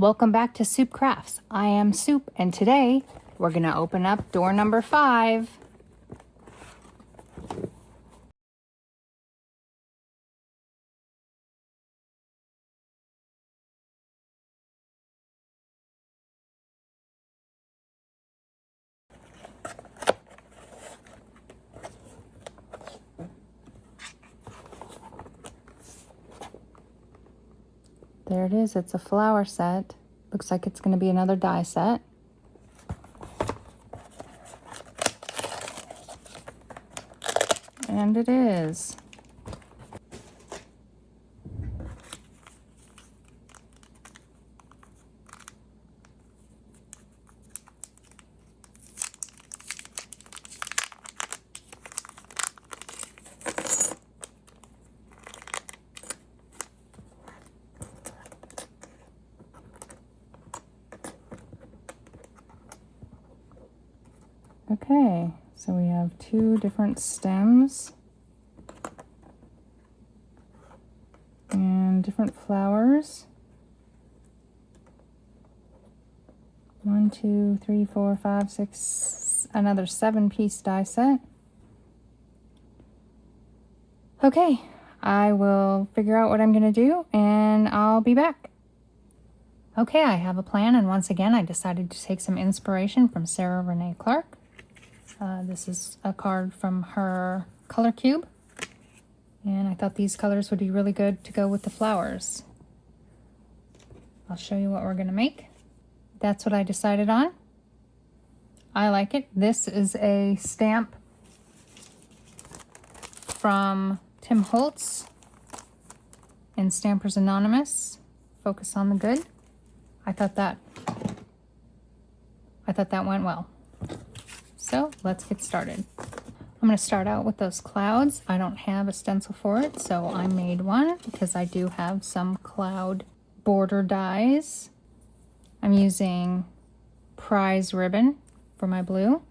Welcome back to Soup Crafts. I am Soup, and today we're going to open up door number 5. There it is. It's a flower set. Looks like it's going to be another die set. And it is. Okay, so we have 2 different stems and different flowers. 1, 2, 3, 4, 5, 6, another 7-piece die set. Okay, I will figure out what I'm going to do and I'll be back. Okay, I have a plan, and once again I decided to take some inspiration from Sarah Renee Clark. This is a card from her color cube, and I thought these colors would be really good to go with the flowers. I'll show you what we're going to make. That's what I decided on. I like it. This is a stamp from Tim Holtz and Stampers Anonymous. Focus on the good. I thought that went well. So let's get started. I'm going to start out with those clouds. I don't have a stencil for it, so I made one because I do have some cloud border dies. I'm using prize ribbon for my blue.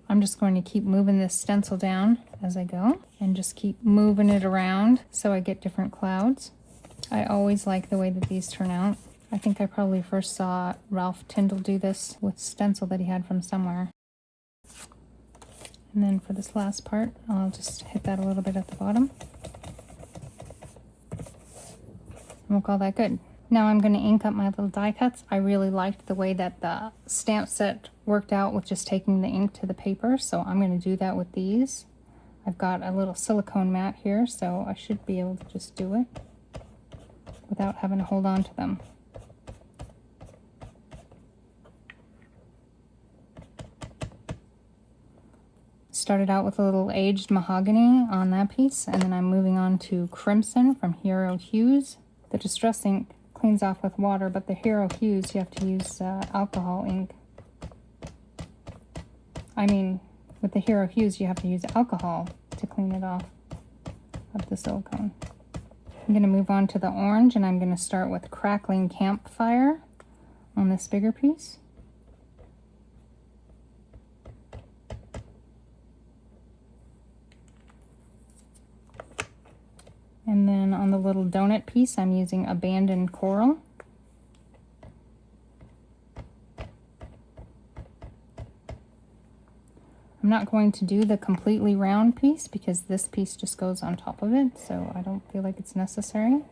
I'm just going to keep moving this stencil down as I go and just keep moving it around so I get different clouds. I always like the way that these turn out. I think I probably first saw Ralph Tyndall do this with stencil that he had from somewhere. And then for this last part, I'll just hit that a little bit at the bottom. And we'll call that good. Now I'm going to ink up my little die cuts. I really liked the way that the stamp set worked out with just taking the ink to the paper, so I'm going to do that with these. I've got a little silicone mat here, so I should be able to just do it without having to hold on to them. Started out with a little aged mahogany on that piece, and then I'm moving on to crimson from Hero Hues. The Distress ink cleans off with water, but the Hero Hues you have to use alcohol ink. I mean, with the Hero Hues you have to use alcohol to clean it off of the silicone. I'm going to move on to the orange, and I'm going to start with Crackling Campfire on this bigger piece. And then on the little donut piece, I'm using Abandoned Coral. I'm not going to do the completely round piece because this piece just goes on top of it, so I don't feel like it's necessary.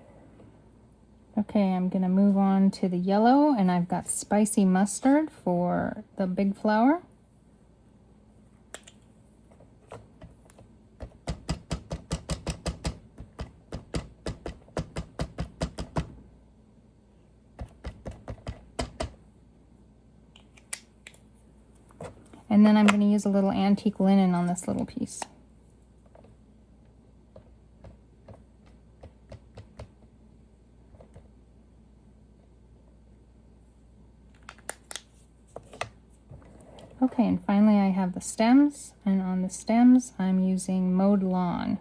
Okay, I'm going to move on to the yellow, and I've got Spicy Mustard for the big flower. And then I'm going to use a little antique linen on this little piece. Okay, and finally I have the stems, and on the stems I'm using Mowed Lawn.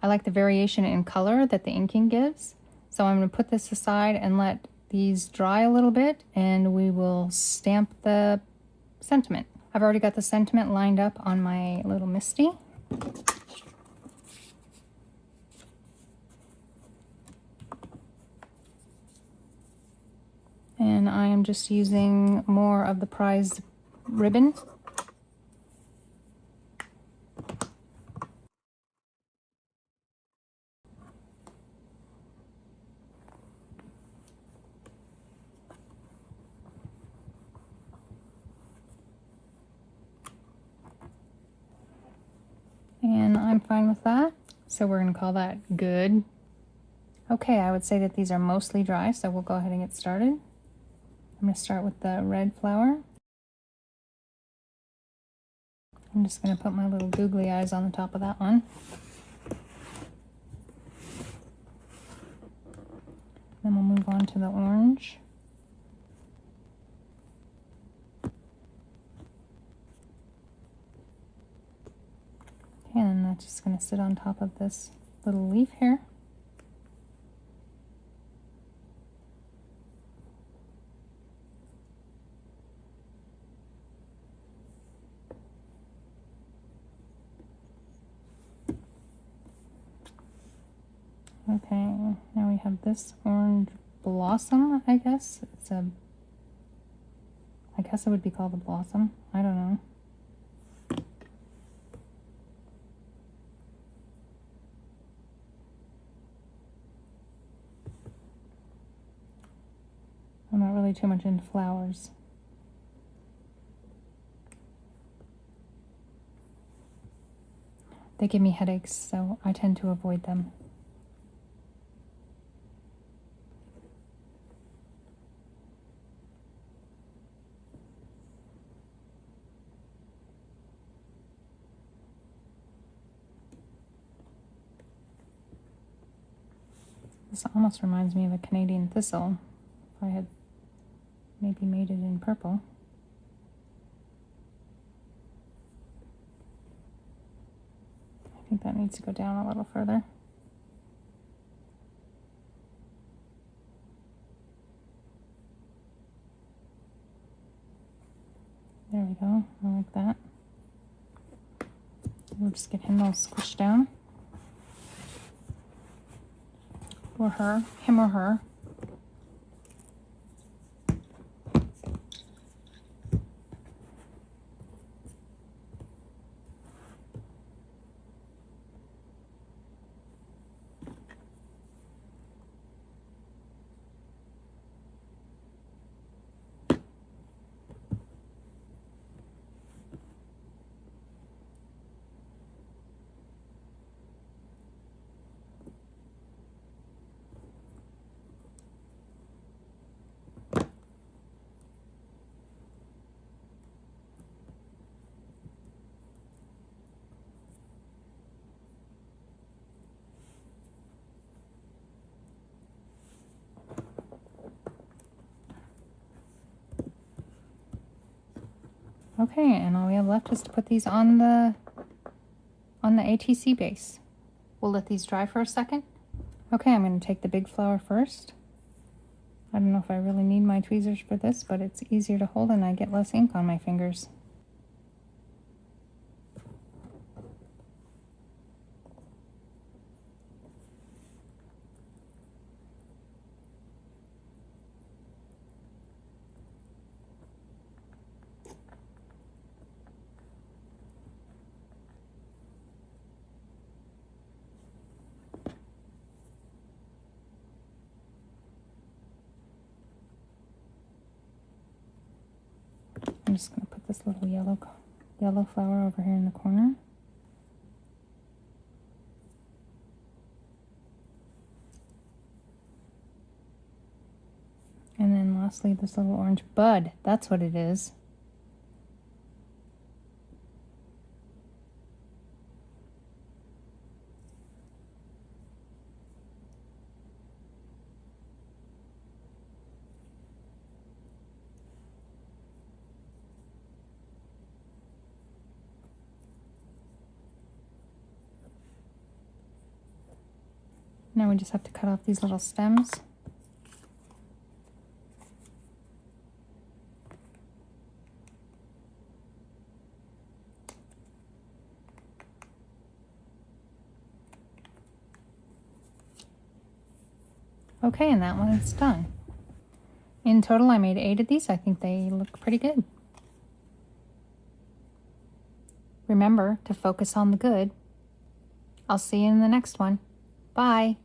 like the variation in color that the inking gives. So I'm going to put this aside and let these dry a little bit, and we will stamp the sentiment. I've already got the sentiment lined up on my little Misty. And I am just using more of the prized ribbon. And I'm fine with that. So we're going to call that good. Okay, I would say that these are mostly dry, so we'll go ahead and get started. I'm going to start with the red flower. I'm just going to put my little googly eyes on the top of that one. Then we'll move on to the orange. Okay, and that's just going to sit on top of this little leaf here. Okay, now we have this orange blossom, I guess. I guess it would be called a blossom. I don't know. I'm not really too much into flowers. They give me headaches, so I tend to avoid them. This almost reminds me of a Canadian thistle. If I had maybe made it in purple. I think that needs to go down a little further. There we go, I like that. We'll just get him all squished down. Or her, him or her. Okay, and all we have left is to put these on the ATC base. We'll let these dry for a second. Okay, I'm going to take the big flower first. I don't know if I really need my tweezers for this, but it's easier to hold and I get less ink on my fingers. I'm just going to put this little yellow flower over here in the corner. And then lastly, this little orange bud. That's what it is. Now we just have to cut off these little stems. Okay, and that one is done. In total, I made 8 of these. I think they look pretty good. Remember to focus on the good. I'll see you in the next one. Bye.